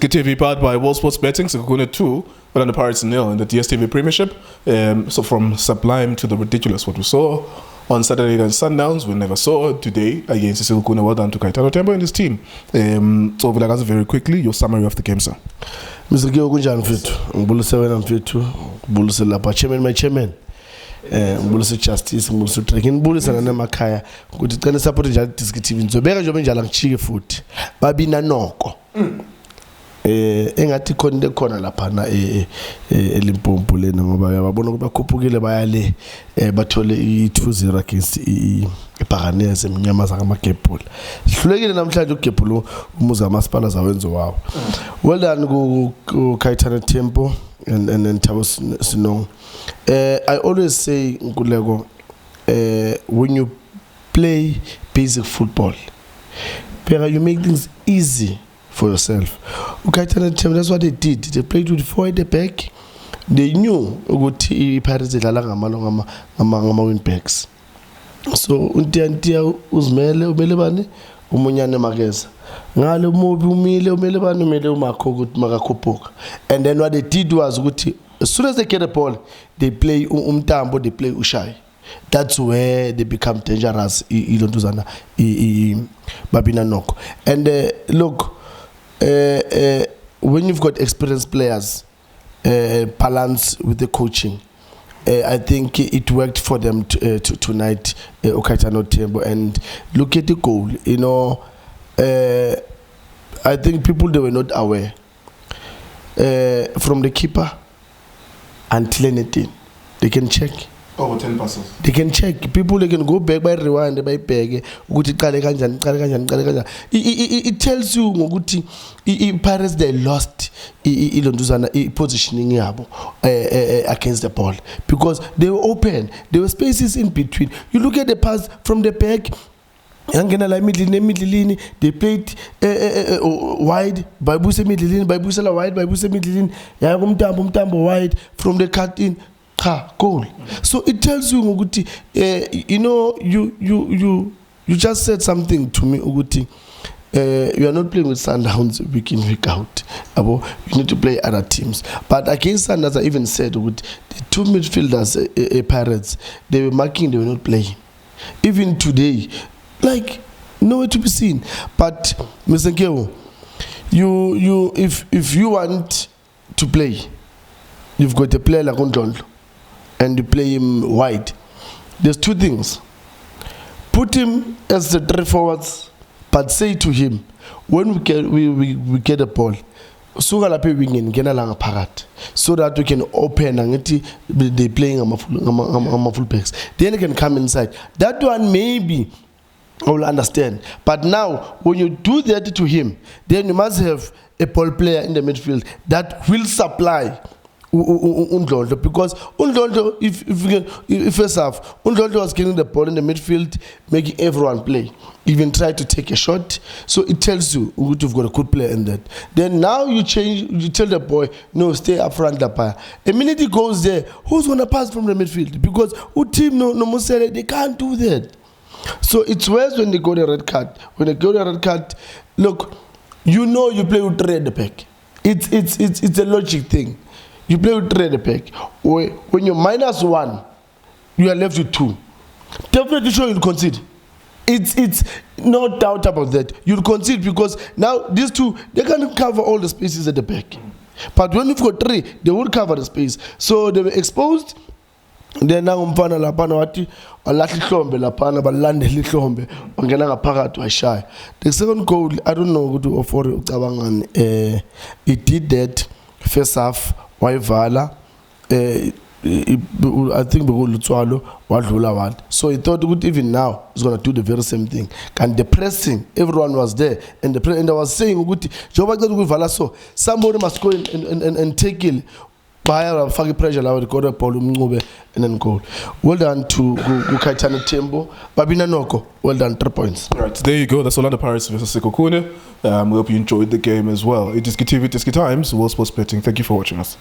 iDiskiTV powered by World Sports Betting, Sekhukhune 2, but on the Pirates 0 in the DSTV Premiership. So from sublime to the ridiculous, what we saw on Saturday against Sundowns, we never saw today against Sekhukhune. Well done to Kaitano Tembo and his team. Tso Vilakazi, very quickly, your summary of the game, sir. Mr. Geo Gunjan Fitu, Mbuluse Wenam Fitu, Mbuluse Lapa, Chairman, my chairman. Mbuluse Justice, Mbuluse Trekin, Mbuluse Namakaya, good to support the iDiskiTV. So, Bega Jobenjalang Chige foot, Babina Noko. Engati konde khona lapha na eLimpopo lena ngoba yabona ukuthi bakhuphukile bayale bathole i2-0 against iPaganese emnyama zakaMagepula. Sihlulekile namhlanje uGepula umuzi kamasipala zawenzo wawo. Well done ku Kaitana Tempo and Thabo Sinong. I always say Nkuleko, when you play basic football, you make things easy for yourself. That's what they did. They played with 4 at the back. They knew ukuthi iPirates idlala ngama win backs. So untiya uzimele umele bani umunyane Mageza. Ngale umubi umele bani umele umakho ukuthi makakhuphuka. And then what they did was ukuthi as soon as they get the ball, they play umtambo, they play ushai. That's where they become dangerous. Ilontuzana Babina Noko. And look, when you've got experienced players, balance with the coaching, I think it worked for them tonight, Okaitano Tembo. And look at the goal. You know, I think people, they were not aware. From the keeper until anything, they can check. Over 10 passes. They can check. People, they can go back by rewind, by peg. It tells you ukuthi Pirates, they lost positioning against the ball because they were open. There were spaces in between. You look at the pass from the back. They played wide. Babuse middle, Babuse wide, Babuse middle. Yagumtambo wide from the cut in. Goal. So it tells you, Uguti, you know, you just said something to me, Uguti. You are not playing with Sundowns week in, week out. You need to play other teams. But against Sundowns, I even said, the 2 midfielders, Pirates, they were marking, they were not playing. Even today, like, nowhere to be seen. But, Mr. Nkeo, if you want to play, you've got a player like Undlondlo, and you play him wide. There's 2 things. Put him as the 3 forwards, but say to him, when we get the ball, so that we can open and they playing a full backs. Then he can come inside. That one maybe I will understand. But now, when you do that to him, then you must have a ball player in the midfield that will supply Undlondlo, because Undlondlo, if first half, Undlondlo was getting the ball in the midfield, making everyone play, even try to take a shot. So it tells you you've got a good player in that. Then now you change, you tell the boy, no, stay up front. A minute he goes there, who's gonna pass from the midfield? Because team no Musele, they can't do that. So it's worse when they go the red card. When they go the red card, look, you know you play with 3 at the back. It's a logic thing. You play with 3 at the back. When you're -1, you are left with 2. Definitely sure you'll concede. It's no doubt about that. You'll concede because now these 2, they can cover all the spaces at the back. But when you've got 3, they will cover the space. So they were exposed. Then now umfana lapana wathi alathi hlombe lapana balande lihlombe ongena ngaphakathi washaya. The second goal, I don't know ukuthi Ofori ucabangani, it did that first half wayivala, I think bekulutshwalo wadlula one. So he thought ukuthi even now he's going to do the very same thing. And the pressing, everyone was there, and I was saying ukuthi njengoba cela ukuvala, so somebody must go and take it. Fagi pressure la with the ball Mncube and then goal. Well done to Kaitana Tembo. Babina Noko, well done, 3 points. Right, there you go. That's Orlando Pirates versus Sekhukhune. We hope you enjoyed the game as well. iDiskiTV, Diski Times, World Sports Betting. Thank you for watching us.